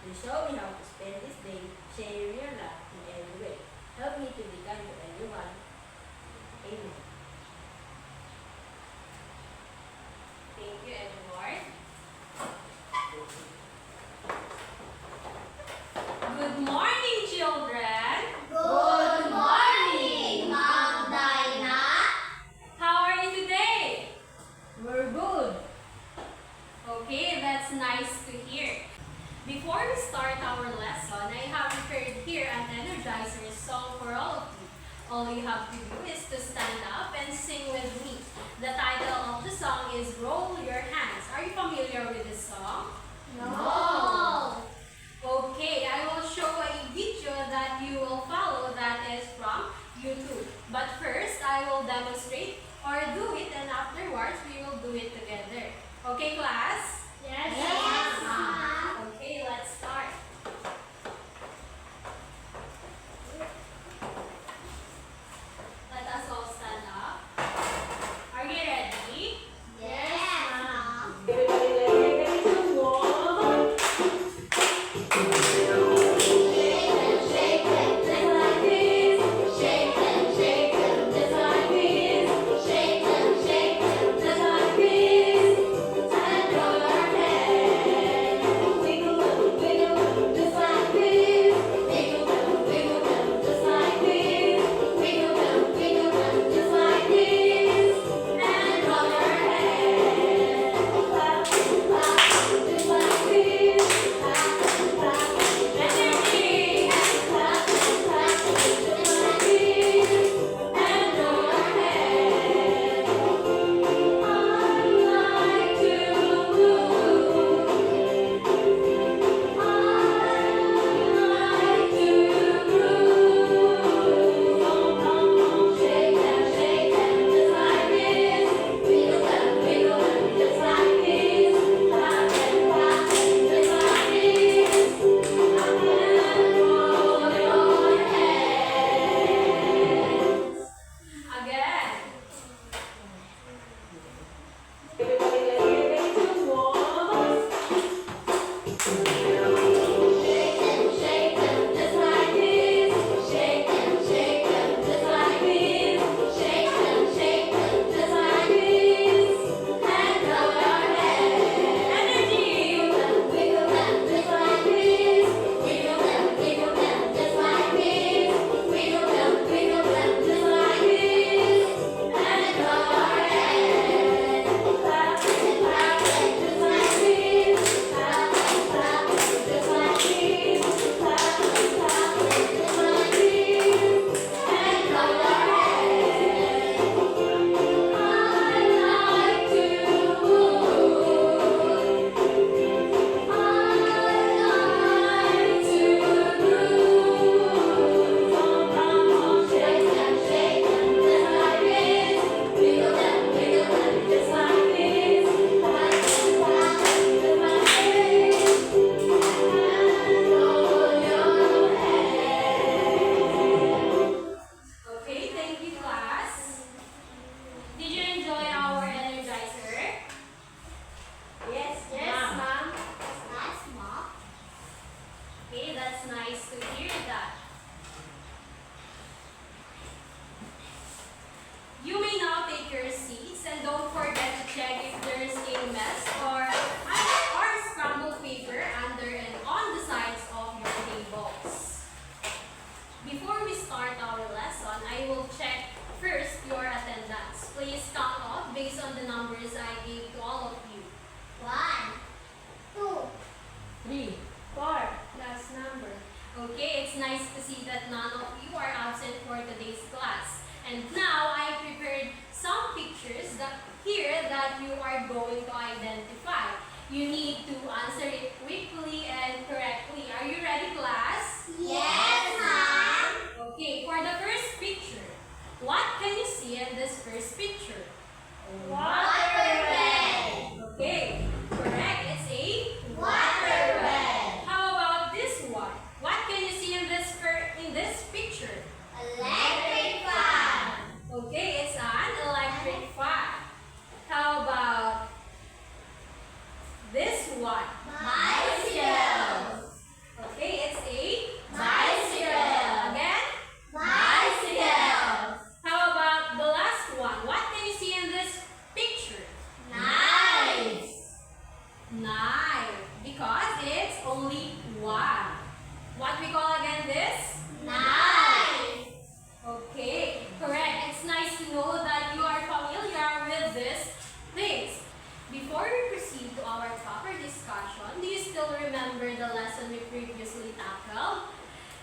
You show me how to spend this day, sharing your love in every way. Help me to be kind to everyone. Amen. Thank you, Edward. Good morning, children. Good morning, Ma'am Dinah. How are you today? We're good. Okay, that's nice to hear. Before we start our lesson, I have prepared here an Energizer song for all of you. All you have to do is to stand up and sing with me. The title of the song is Roll Your Hands. Are you familiar with this song? No. Okay, I will show a video that you will follow that is from YouTube. But first, I will demonstrate or do it, and afterwards we will do it together. Okay, class? Yes, Ma'am. Okay, let's start. Let us all stand up. Are you ready? Yes, Ma'am. Everybody ready to walk? Shake them, just like this. Shake them, just like this. Shake them, just like this. And roll your head. Wiggle them, just like this. Wiggle them, just like this. Wiggle them, just like this. And roll your head. Clap, clap, just like this. Clap, clap. Energy! Clap, clap, just like this, and roll your head. I like to move. I like to groove. Shake them, just like this. Wiggle them, just like this. Clap and clap, just like this. And roll your hands. Again. Everybody ready to walk? Shake them, just like this. Shake them, just like this. Shake them, just like this. And roll your head. Energy! Wiggle them, just like this. Wiggle them, just like this. Wiggle them, just like this. And roll your head. Clap, clap, just like this. Clap, clap, just like this. Clap, clap, just like this. And roll your head. I like to move. I like to groove. Shake them, just like this. Wiggle them, just like this. Clap, clap, just like this. And roll your head. Okay, thank you, class. Did you enjoy our Energizer? Yes, Ma'am. Nice, Mom. Okay, that's nice to hear that. You may now take your seats and don't forget to check if there's a mess or scrambled paper under and on the sides of your tables. Before we start our lesson, I will check first your attendance. Please count off based on the numbers I gave to all of you. 1, 2, 3, 4. Last number. Okay, it's nice to see that none of you are absent for today's class. And now I prepared some pictures that you are going to identify. You need to answer it quickly and correctly. Are you ready, class? Yes, Mom. Okay, for the first picture, what can you see in this first picture? Waterway. Okay, correct. It's a Waterway. How about this one? What can you see in this picture? Electric fan. Okay, it's an electric fan. How about this one? Bicycle.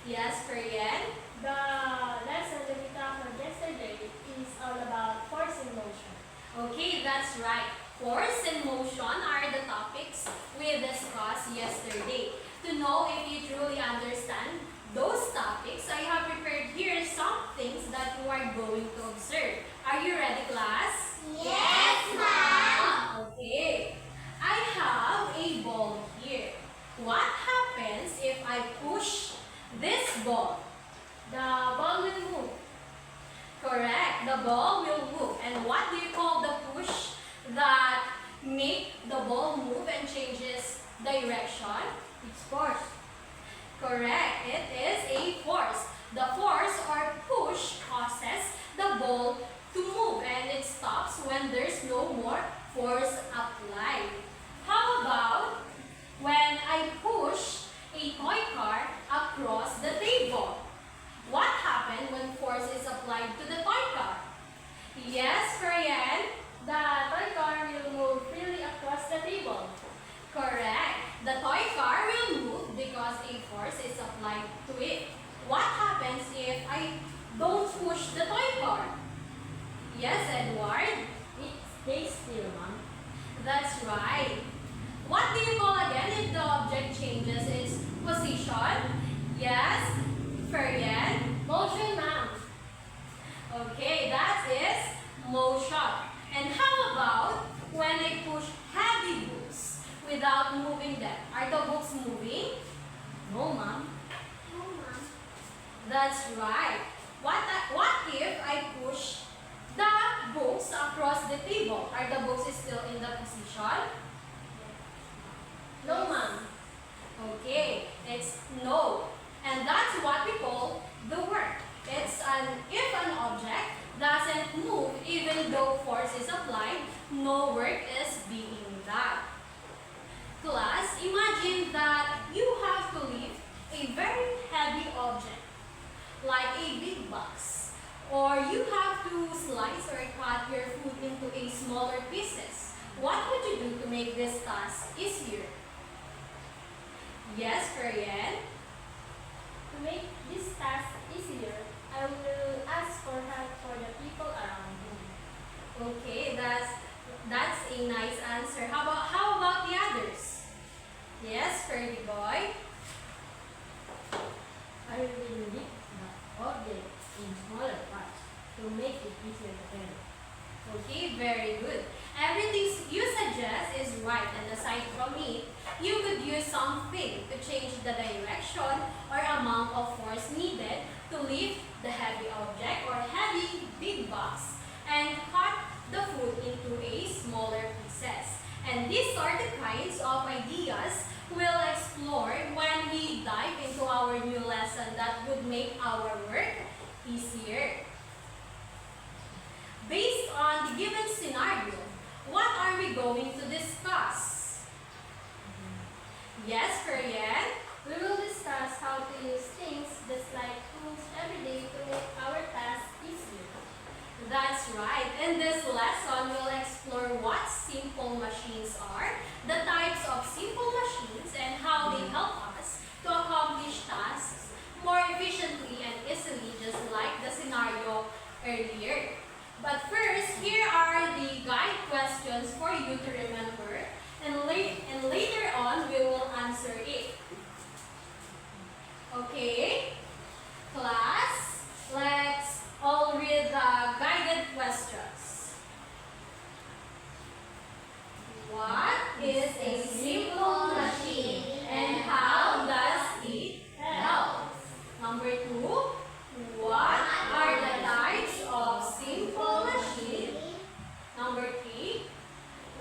Yes, Korean? The lesson that we covered yesterday is all about force in motion. Okay, that's right. Force and motion are the topics we discussed yesterday. To know if you truly understand those topics, I have prepared here some things that you are going to observe. Are you ready, class? Yes, ma'am. Okay. I have a ball here. What happens if I push this ball? The ball will move. Correct. The ball will move. And what do you call the push that make the ball move and changes direction? It's force. Correct. It is a force. The force or push causes the ball to move and it stops when there's no more force applied. How about when I push a toy car across the table? What happens when force is applied to the toy car? Yes, Korean? The toy car will move freely across the table. Correct. The toy car will move because a force is applied to it. What happens if I don't push the toy car? Yes, Edward? It stays still, ma'am. That's right. What do you call again if the object changes its position? Yes, Ferian? Motion, ma'am. Okay, that is motion. And how about when I push heavy books without moving them? Are the books moving? No, ma'am. That's right. What if I push the books across the table? Are the books still in the position? No, ma'am. Okay, it's no. And that's what we call the work. It's if an object doesn't move even though force is applied, no work is being done. Class, imagine that you have to lift a very heavy object, like a big box, or you have to slice or cut your food into a smaller pieces. What would you do to make this task easier? Yes, Korean? To make this task easier, I will ask for help for the people around me. Okay, that's a nice answer. How about the others? Yes, Ferdy boy. I will lift the object in smaller parts to make it easier to carry. Okay, very good. Everything you suggest is right, and aside from it, you could use something to change the direction or amount of force needed to lift the heavy object or heavy big box and cut the food into a smaller pieces. And these are the kinds of ideas we'll explore when we dive into our new lesson that would make our work easier. Based on the given scenario, what are we going to discuss? Yes, Korean? We will discuss how to use things just like tools every day to make our task easier. That's right. In this lesson, we'll explore what simple machines are, the types of simple machines, and how they help us to accomplish tasks more efficiently and easily, just like the scenario earlier. But first, here are the guide questions for you to remember, and later on, we will answer it. Okay? Class, let's all read the guided questions. What is a simple machine and how does it help? Number 2, what are the types of simple machine? Number 3,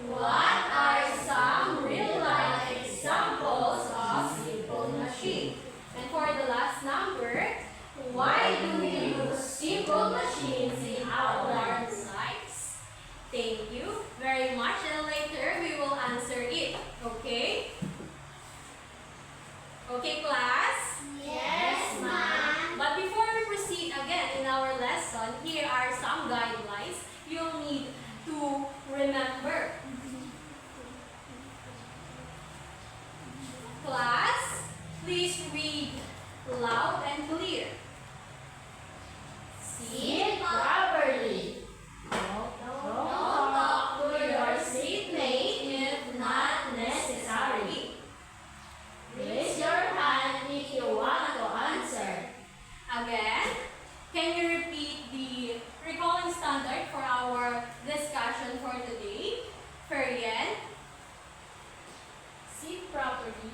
what are some real-life examples of simple machine? And for the last number, why do we use simple machines in our lives? Thank you very much, and later we will answer it. Okay? Okay, class? Yes, ma'am. But before clear. Sit properly. Don't talk to your seatmate if not necessary. Raise your hand if you want to answer. Again, can you repeat the recalling standard for our discussion for today? Ferian, Sit properly.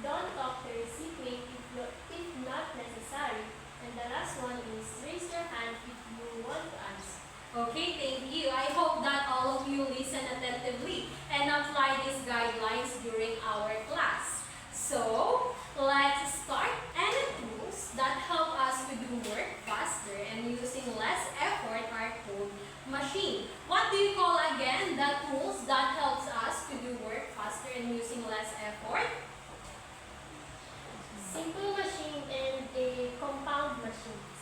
Don't talk to your seatmate if not necessary. And the last one is raise your hand if you want to answer. okay, thank you. I hope that all of you listen attentively and apply these guidelines during our class. So, let's start. Any tools that help us to do work faster and using less effort are called machine. What do you call again the tools that helps us to do work faster and using less effort? Simple machine and a compound machines.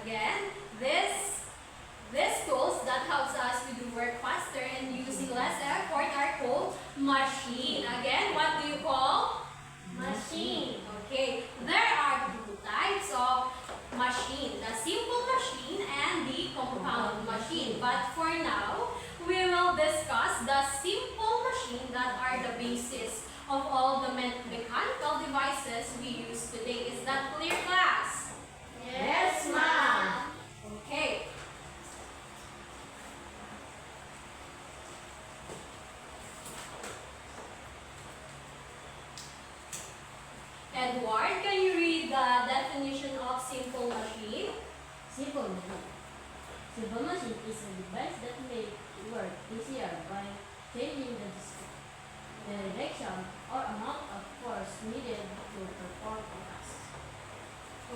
Again, these tools that helps us to do work faster and using less effort are called machine. Again, what do you call? Machine. Okay, there are two types of machine, the simple machine and the compound machine. But for now, we will discuss the simple machine that are the basis of all the mechanical devices we use today. Is that clear, class? Yes, ma'am. Okay. Edward, can you read the definition of simple machine? Simple machine. Simple machine is a device that makes work easier by changing the direction or amount of force needed to perform a task.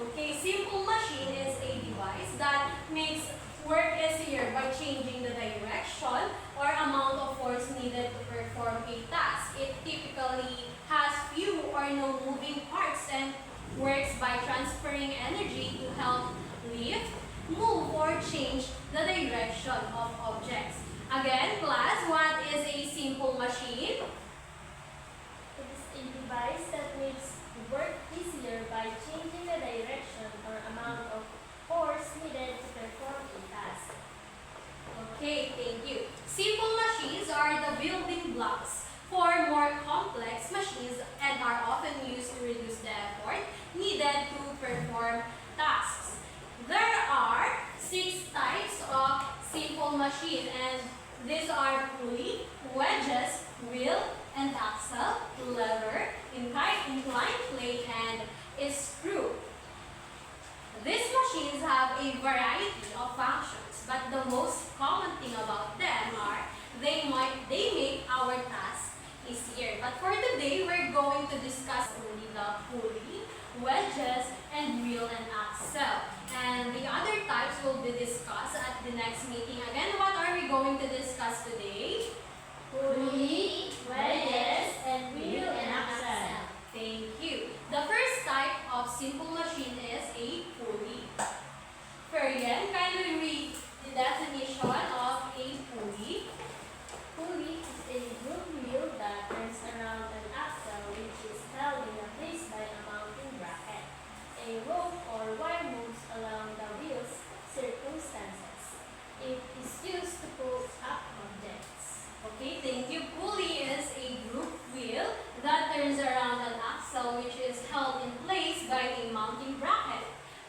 Okay, simple machine is a device that makes work easier by changing the direction or amount of force needed to perform a task. It typically has few or no moving parts and works by transferring energy to help lift, move, or change the direction of objects. Again, class, what is a simple machine? It is a device that makes work easier by changing the direction or amount of force needed to perform a task. Okay, thank you. Simple machines are the building blocks for more complex machines and are often used to reduce the effort needed to perform tasks. There are 6 types of simple machine, and these are pulley, wedges, wheel and axle, lever, inclined plate, and a screw. These machines have a variety of functions, but the most common thing about them are they make our task easier. But for today, we're going to discuss only the pulley, wedges, and wheel and axle. And the other types will be discussed at the next meeting. Again, what are we going to discuss today? Pulley, wedges, and wheel and axle. Thank you. The first type of simple machine is a pulley. Ferian, kindly read the definition of a pulley. Pulley is a groove wheel that turns around an axle which is held in place by a mounting bracket. A rope or wire moves along the wheel's circumstances. It is used to pull up objects. Okay, thank you. Pulley is a groove wheel that turns around an axle which is held in place by a mounting bracket.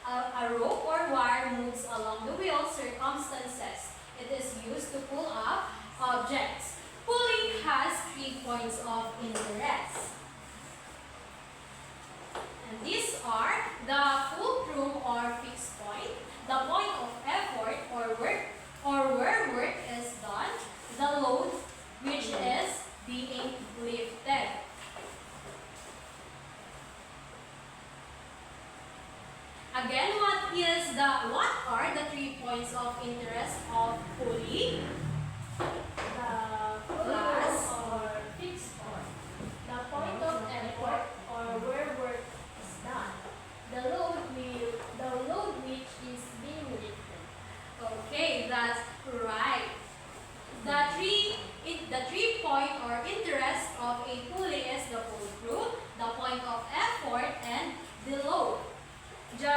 A rope or wire moves along the wheel circumstances. It is used to pull up objects. Pulley has 3 points of interest. And these are the fulcrum or fixed point, the point of effort or work or where work is done, the load which is being lifted. Again, what are the 3 points of interest of pulley? The Class. fulcrum or fixed point. The point of effort or where work is done. The load which is being lifted. Okay, that's right. The 3 point or interest of a pulley is the fulcrum, the point of effort, and the load. Just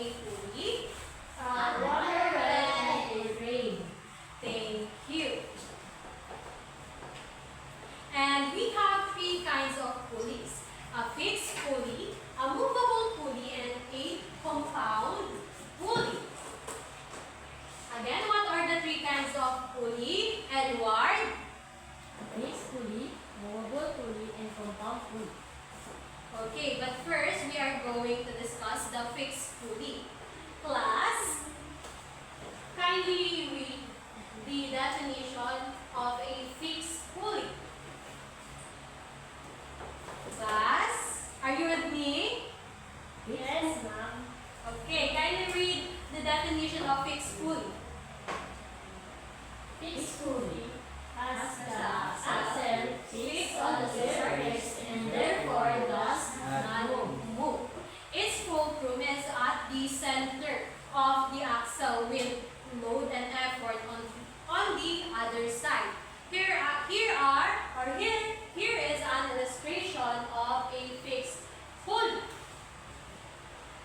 a pulley? A water well and a drain. Thank you. And we have three kinds of pulleys. A fixed pulley, a movable pulley, and a compound pulley. Again, what are the three kinds of pulley, Edward? Fixed pulley, movable pulley, and compound pulley. Okay, but first we are going to discuss the fixed pulley. Class, kindly read the definition of a fixed pulley. Class, are you with me? Yes, ma'am. Okay, kindly read the definition of fixed pulley. Fixed pulley has the axle fixed on the surface and therefore does not Move. Its fulcrum is at the center of the axle with load and effort on the other side. Here is an illustration of a fixed pulley.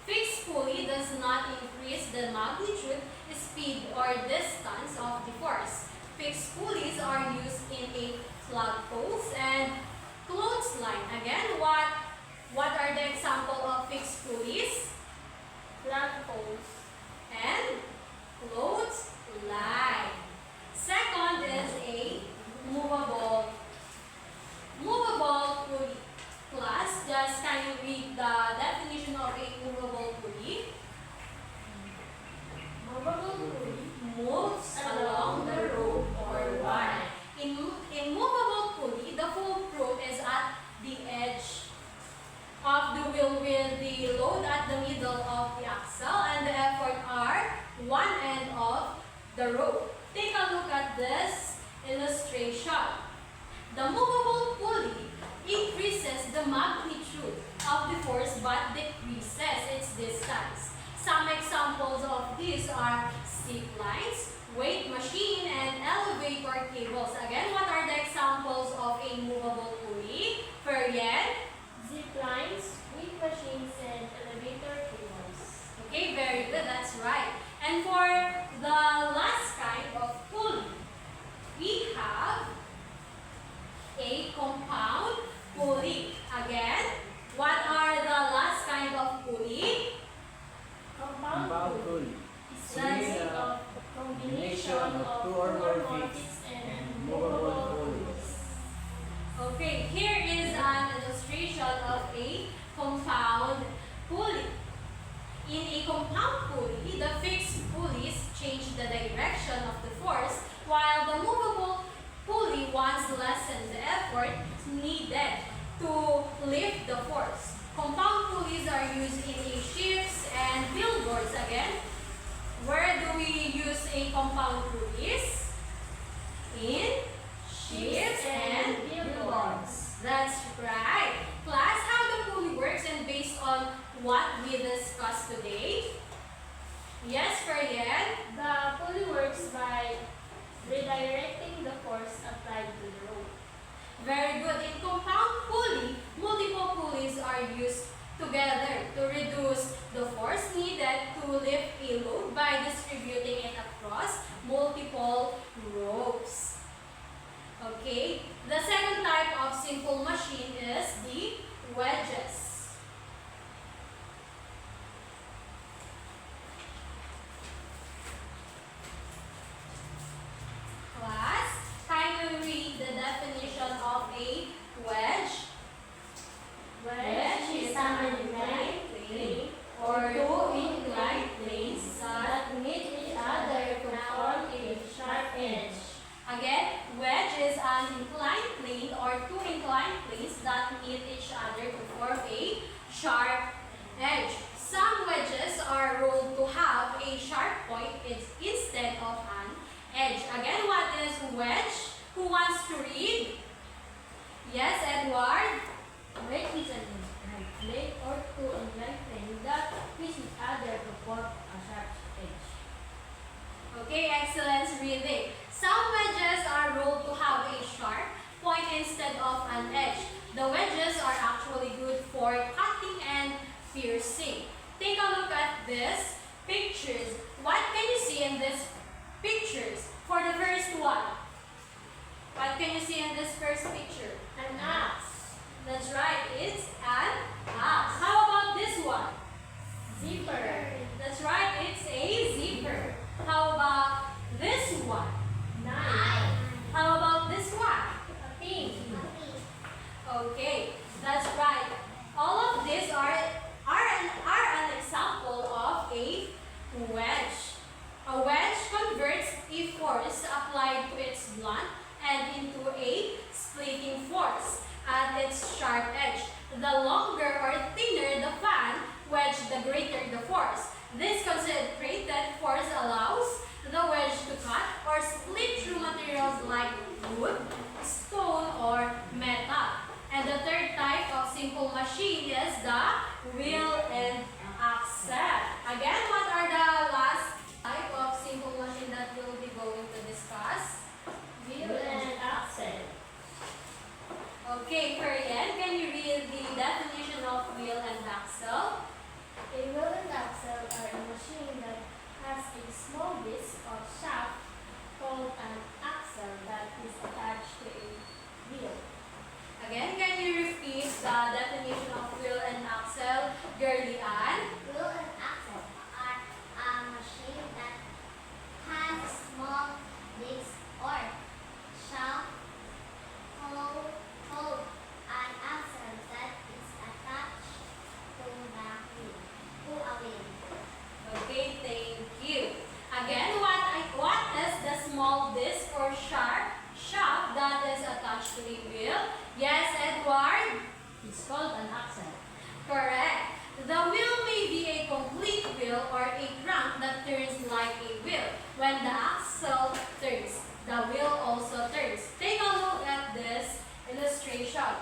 Fixed pulley does not increase the magnitude, speed, or distance of the force. Fixed pulleys are used in a flagpoles and clothesline. Again, what are the example of fixed pulleys? flagpoles. And clothesline. Second is a movable pulley. Class, just can you read the definition of a movable pulley? Movable pulley Moves along the rope or wire. In movable pulley, the fulcrum is at the edge of the wheel with the load at the middle of the axle and the effort are one end of the rope. Take a look at this illustration. The movable pulley increases the magnitude of the force but decreases its distance. Some examples of these are zip lines, weight machine, and elevator cables. Again, what are the examples of a movable pulley? Ferian? zip lines, weight machines, and elevator cables. Okay, very good. That's right. And for the last kind of pulley, we have a compound pulley. Again, what are the last kind of pulley? Compound Compound pulley pulley. is consist of combination of two or more fixed and movable pulleys. Okay, here is an illustration of a compound pulley. In a compound pulley, the fixed pulleys change the direction of the force, while the movable pulley once lessens the effort needed to lift the force. Compound pulleys are used in a ships and billboards. Again, where do we use a compound pulleys? In ships and billboards. That's right. Class, how the pulley works and based on what we discussed today? Yes, Ferian? The pulley works by redirecting the force applied to the rope. Very good. In compound pulley, multiple pulleys are used together to reduce the force needed to lift a load by distributing it across multiple ropes. Okay, the second type of simple machine is the wedges. Class, kindly read the definition of a wedge. Wedge is an inclined plane or two inclined planes that meet each other to form a sharp edge. Again, wedge is an inclined plane or two inclined planes that meet each other to form a sharp edge. Some wedges are rolled to have a sharp point instead of an edge. Again, what is wedge? Who wants to read? Yes, Edward? Wedge is an inclined plane or two inclined planes that meet each other to form a sharp edge. Okay, excellent reading. Some wedges are rolled to have a sharp point instead of an edge. The wedges are actually good for cutting and piercing. Take a look at this pictures. What can you see in these pictures? For the first one, what can you see in this first picture? An axe. That's right, it's an axe. How about this one? Zipper. That's right, it's a zipper. How about this one? Knife. How about this one? A pin. Okay, that's right. All of these are an example of a wedge. A wedge converts a force applied to its blunt end into a splitting force at its sharp edge. The longer or thinner the fan wedge, the greater the force. This concentrated force allows the wedge to cut or split through materials like wood, stone, or metal. And the third type of simple machine is the wheel and axle. Again, what are the last type of simple machine that we'll be going to discuss? Wheel and axle. Okay, Perian, can you read the definition of wheel and axle? A wheel and axle are a machine that has a small disc or shaft called an axle that is attached to a wheel. Again, can you repeat the definition of wheel and axle, Girly Ann? Wheel and axle are a machine that has a small disc or shaft called an axle that is attached to a wheel. Okay, thank you. Again, what is the small disc or shaft that is attached to a wheel? Yes, Edward? It's called an axle. Correct. The wheel may be a complete wheel or a crank that turns like a wheel. When the axle turns, the wheel also turns. Take a look at this illustration.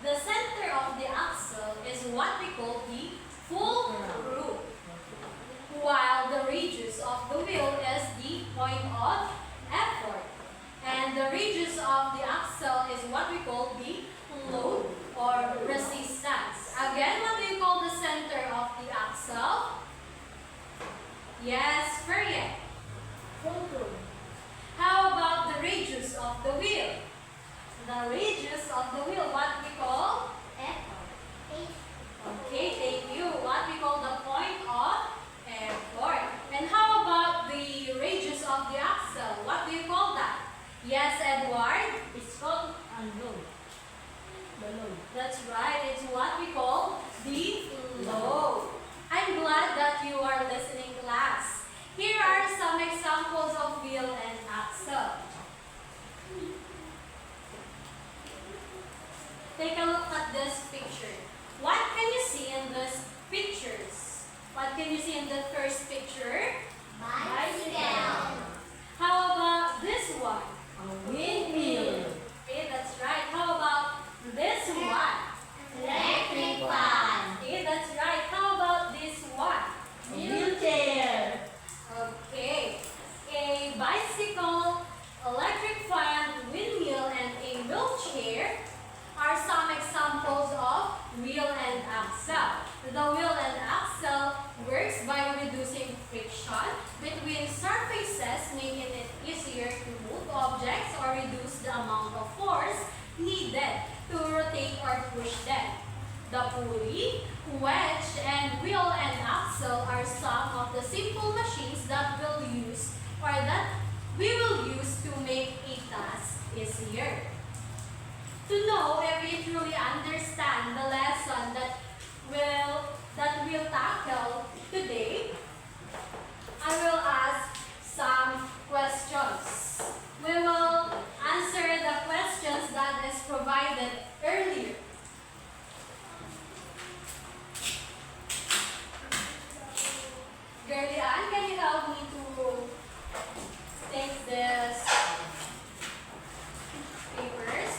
The center of the axle is what we call the fulcrum, while the radius of the wheel is the point of effort. And the radius of the axle is what we call the load or resistance. Again, what do you call the center of the axle? Yes, Perian. Fulcrum. How about the radius of the wheel? The radius of the wheel, what we call? Okay, thank you. What we call the point of effort. And how about the radius of the axle? What do you call that? Yes, Edward? It's called unload. The load. That's right. It's what we call the load. I'm glad that you are listening, class. Here are some examples of wheel and axle. Take a look at this picture. What can you see in these pictures? What can you see in the first picture? Bicycle. How about this one? A windmill. Okay, that's right. How about this one? Electric fan. Okay, that's right. How about this one? A wheelchair. Okay. A bicycle, electric fan, windmill, and a wheelchair are some examples of wheel and axle. The wheel and axle works by reducing friction between surfaces, making it easier to move objects or reduce the amount of force needed to rotate or push them. The pulley, wedge, and wheel and axle are some of the simple machines that we will use to make a task easier. To know if we truly understand the lesson that we'll tackle today, I will ask some questions. We will answer the questions that is provided earlier. Girly Ann, can you help me to take this papers?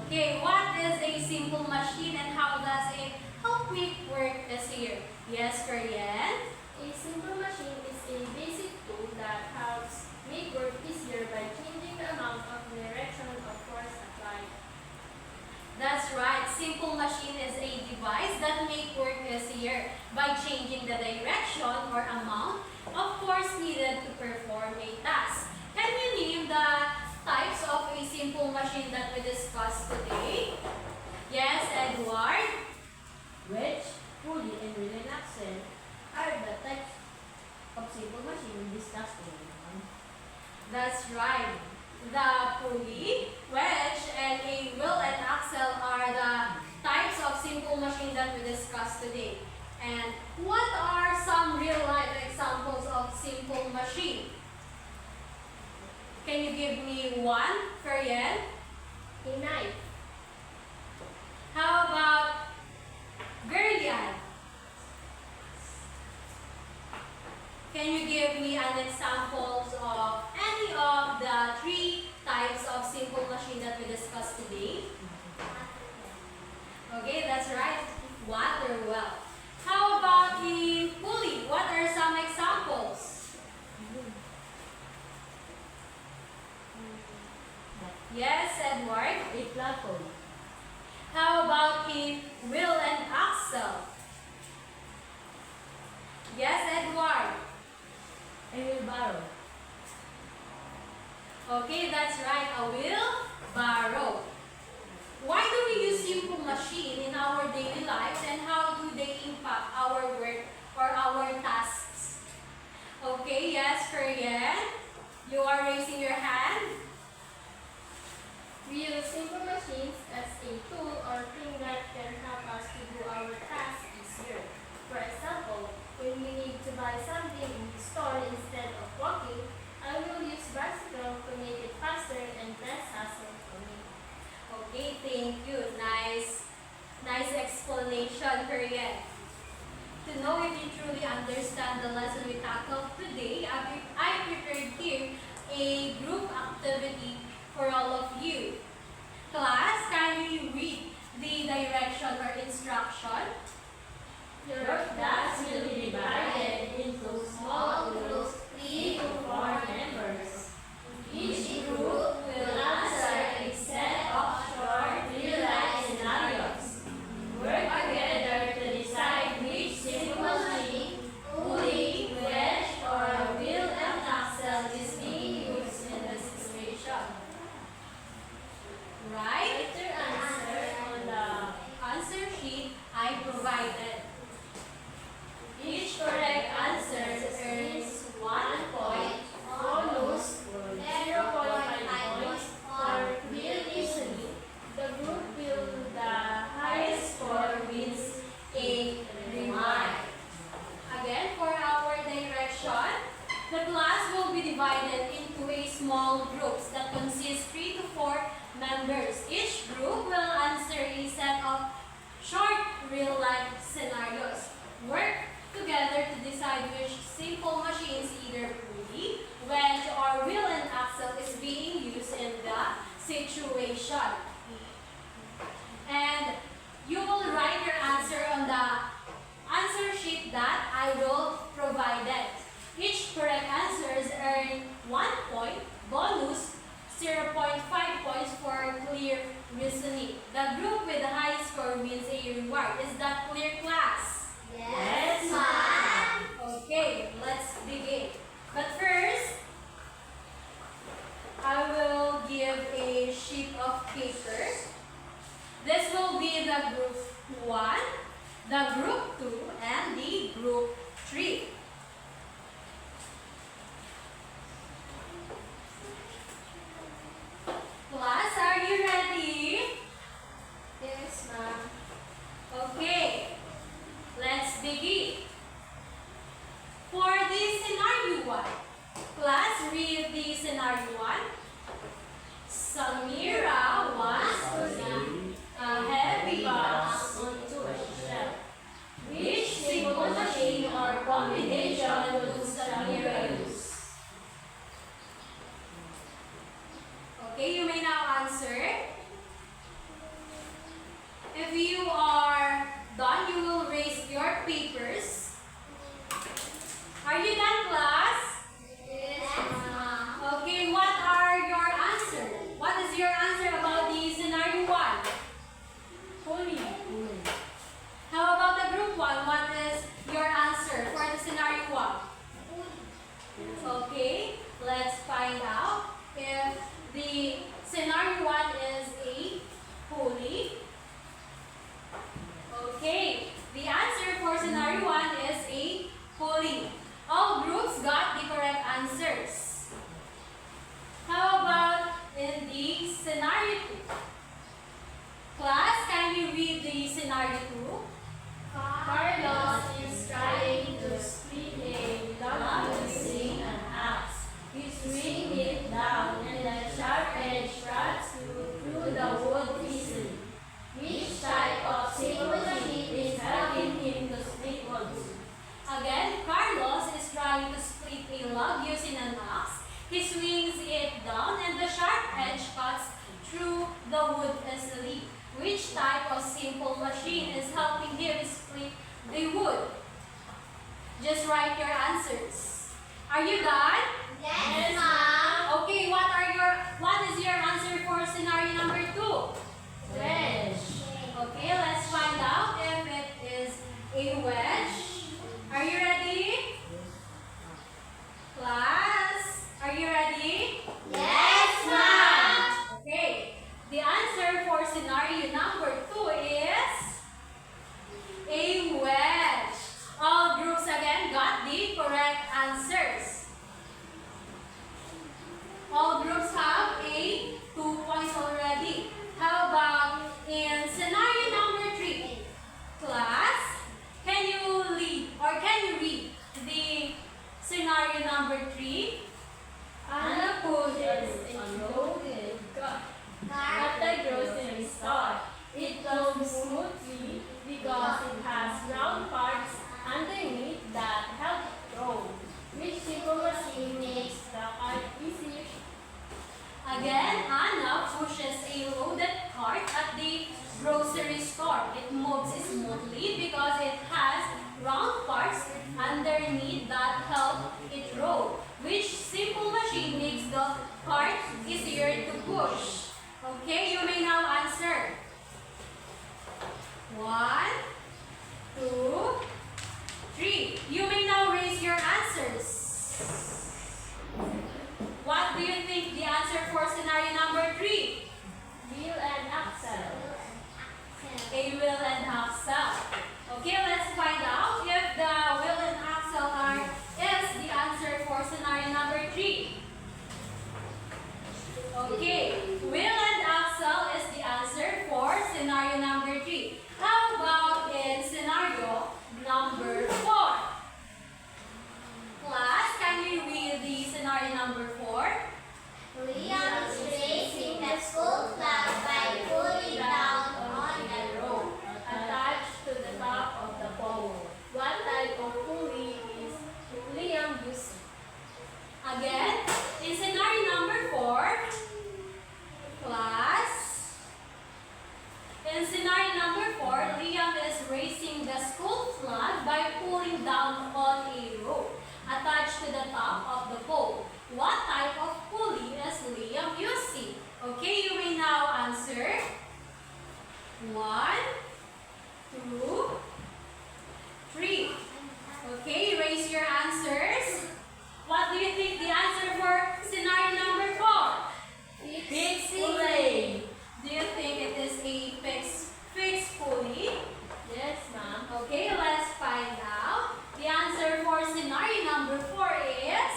Okay, what is a simple machine and how does it help make work easier? Yes, Korean? A simple machine is a basic tool that helps make work easier by changing the amount of direction of force applied. That's right. Simple machine is a device that make work easier by changing the direction or amount of force needed to perform a task. Can you name the types of a simple machine that we discussed today? Yes, Edward? Wedge, pulley, and wheel and axle are the types of simple machine discussed today. That's right. The pulley, wedge, and a wheel and axle are the types of simple machine that we discussed today. And what are some real-life examples of simple machine? Can you give me one, Ferian? A knife, How about Gerlian? Can you give me an examples of any of the three types of simple machine that we discussed today? Okay, that's right. Water well. How about the pulley? What are some examples? Yes, Edward. A platform, How about the wheel and axle? Yes, Edward. a wheelbarrow, Okay, that's right. A wheelbarrow. Why do we use simple machine in our daily lives and how do they impact our work or our tasks? Okay, yes, Korean. You are raising your hand. we use simple machines as a tool or thing that can help us to do our tasks easier. For example, when we need to buy something in the store instead of walking, I will use bicycle to make it faster and less hassle for me. Okay, thank you. Nice explanation, Korean. To know if you truly understand the lesson we tackled today, I prepared here a group activity for all of you. Class, can you read the direction or instruction? Your tasks will be divided into small groups, 3 to 4 members. Each group will answer a set of short, real-life scenarios. Work together to decide which simple machine, pulley, wedge, or wheel and axle is being used in the situation. Right? Write your answer on the Answer sheet I provided. each correct answer earns 1 point, bonus 0.5 points for real listening. The group with the highest score wins a reward. Again, for our direction, the class will be divided into a small groups that consist 3 to 4 members. Each group will answer a set of short real-life scenarios. Work together to decide which simple machines, either pulley, wedge, or wheel and axle, is being used in the situation. And you will write your answer on the answer sheet that I will provide it. Each correct answers earn 1 point, bonus 0.5 points for clear reasoning. The group with the highest score wins a reward. Is that clear, class? Yes, ma'am. Okay, let's begin. But first, I will give a sheet of paper. This will be the group 1, the group 2, and the group 3. Class, are you ready? Yes, ma'am. Okay, let's begin. For the scenario 1, class, read the scenario 1. Samira wants to leave a heavy box Onto a shelf. Which simple machine or combination Again, Carlos is trying to split a log using an axe. He swings it down and the sharp edge cuts through the wood easily. Which type of simple machine is helping him split the wood? Just write your answers. Are you done? Yes, Mom. Okay, what is your answer for scenario number 2? Wedge. Okay, let's find out if it is a wedge. Are you ready? Class, are you ready? Yes, Mom. Okay, the answer for scenario number 2 is a wedge. All groups again got the correct answers. All groups have a 2 points already. How about in scenario number 3? Class, can you read the scenario number 3? Anna pushes a loaded cart at the grocery store. It moves smoothly because it has round parts underneath that help it roll. Which simple machine makes the cart easier? Again, Anna pushes a loaded cart at the grocery store. It moves smoothly because it has round parts underneath that help it roll. Which simple machine makes the cart easier to push? Okay, you may now answer. 1, 2, 3. You may now raise your answers. What do you think the answer for scenario number 3? Wheel and axle. A wheel and axle. Okay, let's find out if the wheel and axle is the answer for scenario number 3. Okay, wheel and axle is the answer for scenario number 3. How about in scenario number 4? Class, can you read the scenario number 4? Liam is raising the school flag by pulling down on a rope. Attached to the top of the pole. What type of pulley is Liam using? Again, in scenario number 4, class, in scenario number 4, Liam is raising the school flag by pulling down on a rope attached to the top of the pole. What type of pulley is Liam using? Okay, you may now answer. 1, 2, 3. Okay, raise your answers. What do you think the answer for scenario number 4? Fixed pulley. Do you think it is a fixed pulley? Yes, ma'am. Okay, let's find out. The answer for scenario number 4 is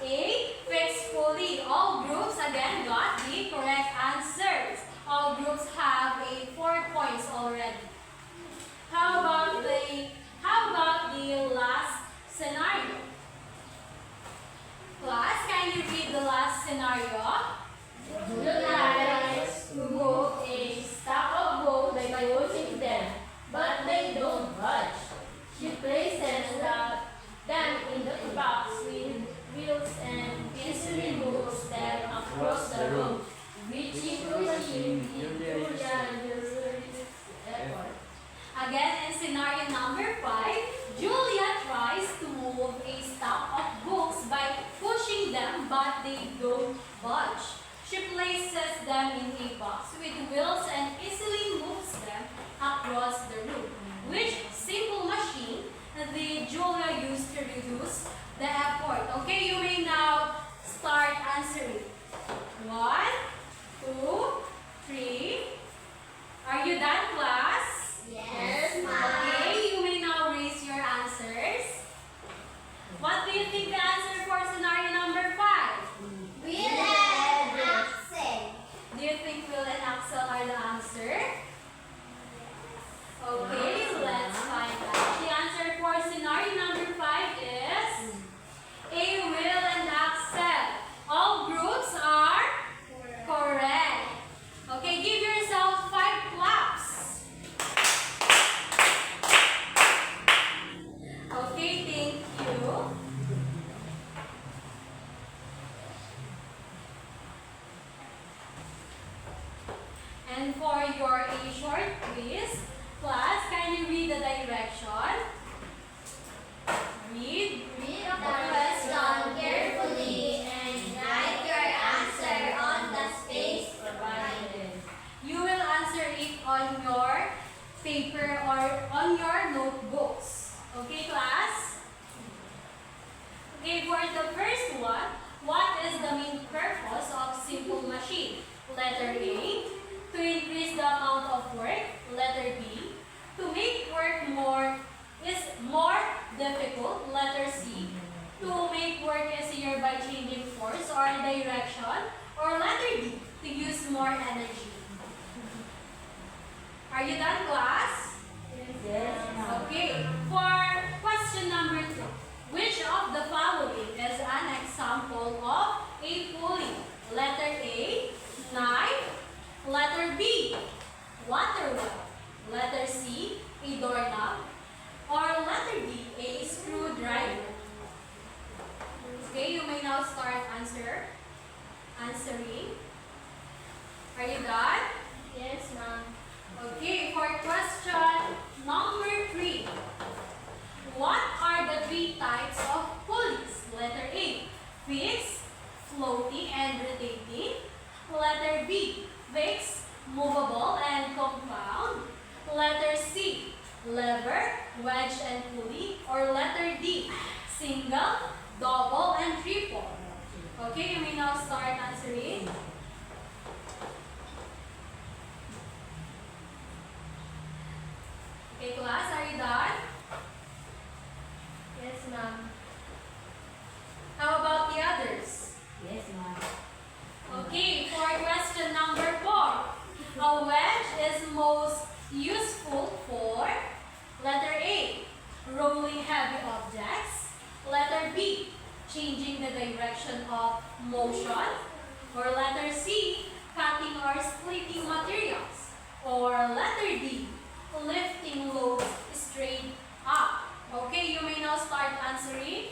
a fixed pulley. All groups again got the correct answers. All groups have a 4 points already. How about the last scenario? Class, can you read the last scenario? Julia tries to move a stack of balls by pushing them, but they don't budge. She places them in the box with wheels and easily moves them across the room. Which machine Julia uses effort? Again, in scenario number 5, Julia tries to move a stack of books by pushing them, but they don't budge. She places them in a box with wheels and easily moves them across the room. Which simple machine did Julia use to reduce the effort? Okay, you may now start answering. 1, 2, 3. Are you done, class? Yes, Mom. Okay, you may now raise your answers. What do you think the answer for scenario number 5? Wheel and axle. Do you think wheel and axle are the answer? Okay, let's find out. The answer for scenario number 5 is a wheel and axle. All groups are correct. Okay, give yourself 5 claps. your notebooks. Okay, class? Okay, for the first one, what is the main purpose of simple machine? Letter A, to increase the amount of work. Letter B, to make work more difficult. Letter C, to make work easier by changing force or direction. Or letter D, to use more energy. Are you done, class? Yes, ma'am. Okay, for question number 2, which of the following is an example of a pulley? Letter A, knife. Letter B, water well. Letter C, a doorknob. Or letter D, a screwdriver. Okay, you may now start answering. Are you done? Yes, ma'am. Okay, for question number 3. What are the 3 types of pulleys? Letter A, fixed, floating, and rotating. Letter B, fixed, movable, and compound. Letter C, lever, wedge, and pulley. Or letter D, single, double, and triple. Okay, you may now start answering. Okay, class, are you done? Yes, ma'am. How about the others? Yes, ma'am. Okay, for question number 4. A wedge is most useful for letter A, rolling heavy objects. Letter B, changing the direction of motion. Or letter C, cutting or splitting materials. Or letter D, lifting loads straight up. Okay, you may now start answering.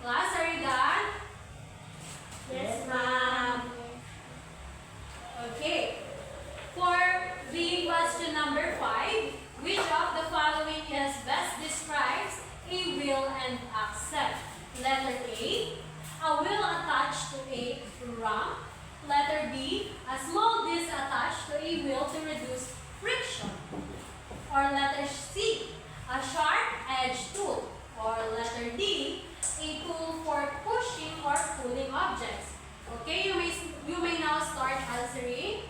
Class, are you done? Yes, ma'am. Okay. For the question number 5, which of the following is best describes a wheel and axle? Letter A wheel attached to a ramp. Letter B, a small disc attached to a wheel to reduce friction. Or letter C, a sharp-edged tool. Or letter D, a tool for pushing or pulling objects. Okay, you may now start answering.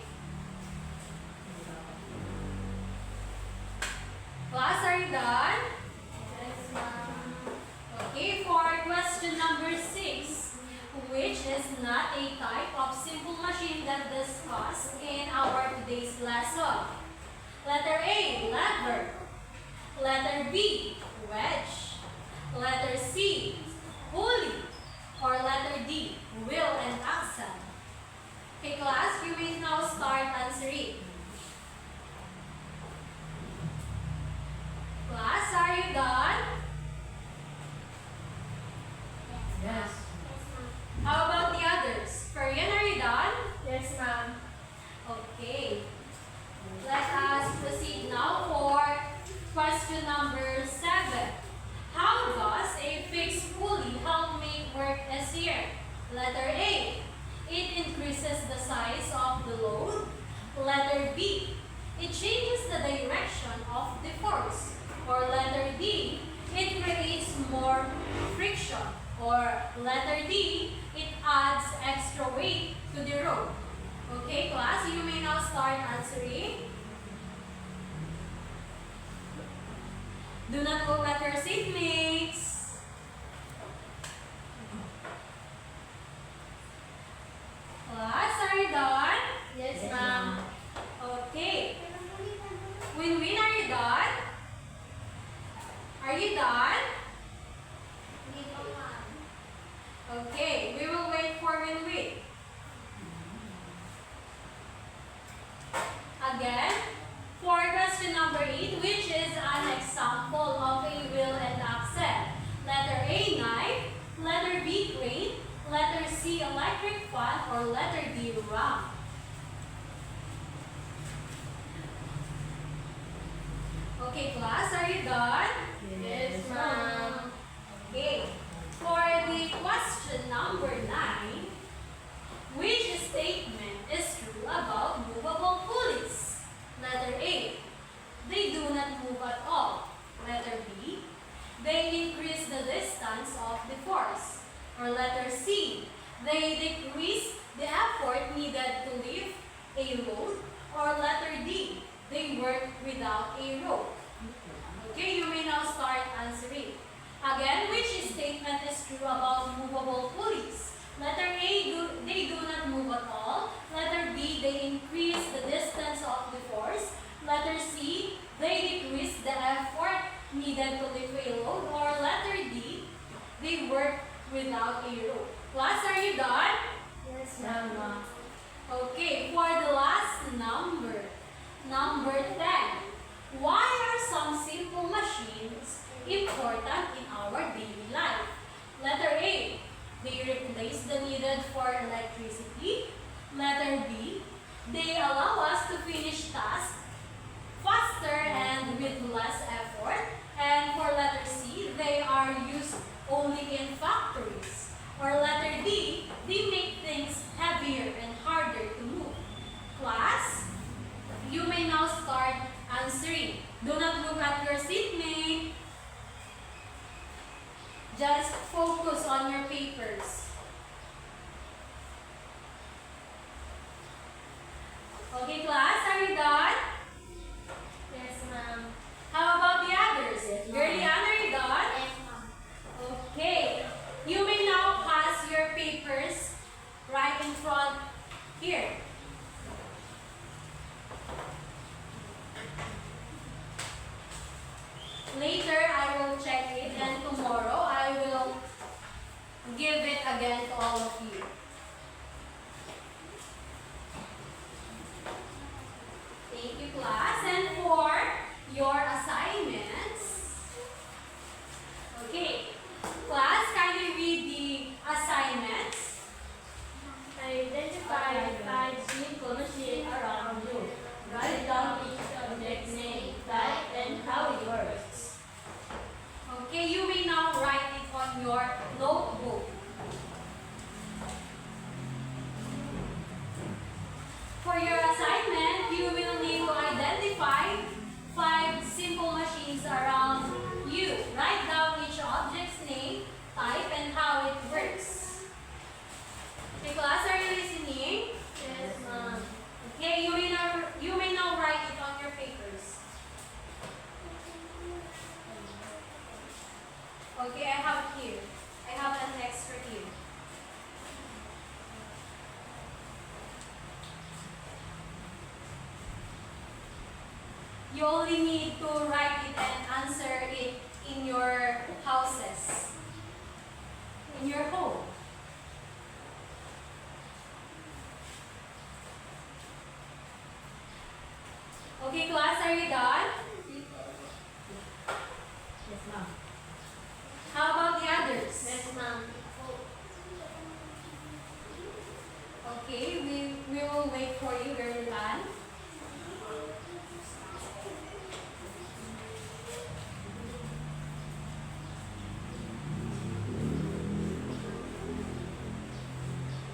Class, are you done? Yes, ma'am. Okay, for question number 6, which is not a type of simple machine that discussed in our today's lesson. Letter A, lever. Letter B, wedge. Letter C, pulley. Or letter D, wheel and axle. Okay, class, you may now start answering. Class, are you done? Yes. How about the others? Korean, are you done? Yes, ma'am. Okay. Let us proceed now for question number 7. How does a fixed pulley help make work easier? Letter A, it increases the size of the load. Letter B, it changes the direction of the force. Or letter D, it creates more friction. Or letter D, it adds extra weight to the rope. Okay, class, you may now start answering. Do not look at your seatmates. Class, are you done? Yes, ma'am. Okay. Win-win, are you done? Are you done? Okay, we will wait for Win-win. Again, for question number 8, which is an example of a wheel and axle. Letter A, knife. Letter B, crane. Letter C, electric fan. Or letter D, ramp. Okay, class, are you done? Yes, ma'am. Okay. For the question number 9, which statement is true about movable pulleys? Or letter D, they work without a rope. Okay, you may now start answering. Again, which statement is true about movable pulleys? Letter A, they do not move at all. Letter B, they increase the distance of the force. Letter C, they decrease the effort needed to lift a load. Or letter D, they work without a rope. Class, are you done? Yes, Ma'am. Okay, for the last number, number 10. Why are some simple machines important in our daily life? Letter A, they replace the needed for electricity. Letter B, they allow us to finish tasks faster and with less effort. And for letter C, they are used only in factories. Or letter D, they make things heavier and harder to move. Class, you may now start answering. Do not look at your seatmate. Just focus on your papers. Okay, class, are you done? Yes, ma'am. How about the others? Yes, ma'am. Girlian, are you done? Yes, ma'am. Okay. You may now pass your papers right in front here. Later, I will check it, and tomorrow I will give it again to all of you. Thank you, class. And for your assignments, okay, class, kindly read the assignments. Identify 5 simple machines around you. Write down each object's name, type, and how it works. Okay, you may now write it on your notebook. For your assignment, you will need to identify 5 simple machines around you. Write down each object's name, type, and how it works. Okay, class, are you listening? Yes, ma'am. Okay, you may now write it on your papers. Okay, I have it here. I have an extra here. You only need to write it and answer it in your houses, in your home. Okay, class, are you done? Yes, ma'am. How about the others? Yes, ma'am. Okay, we will wait for you, girl Ann.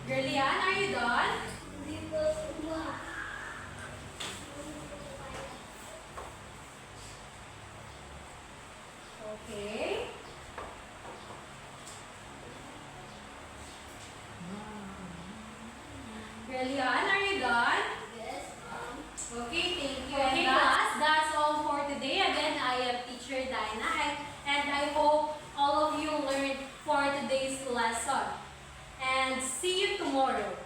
Girlie Ann, are you done? Okay. Girlie Ann, are you done? Yes, ma'am. Okay, thank you. Okay, And that's all for today. Again, I am teacher Dinah, and I hope all of you learned for today's lesson. And see you tomorrow.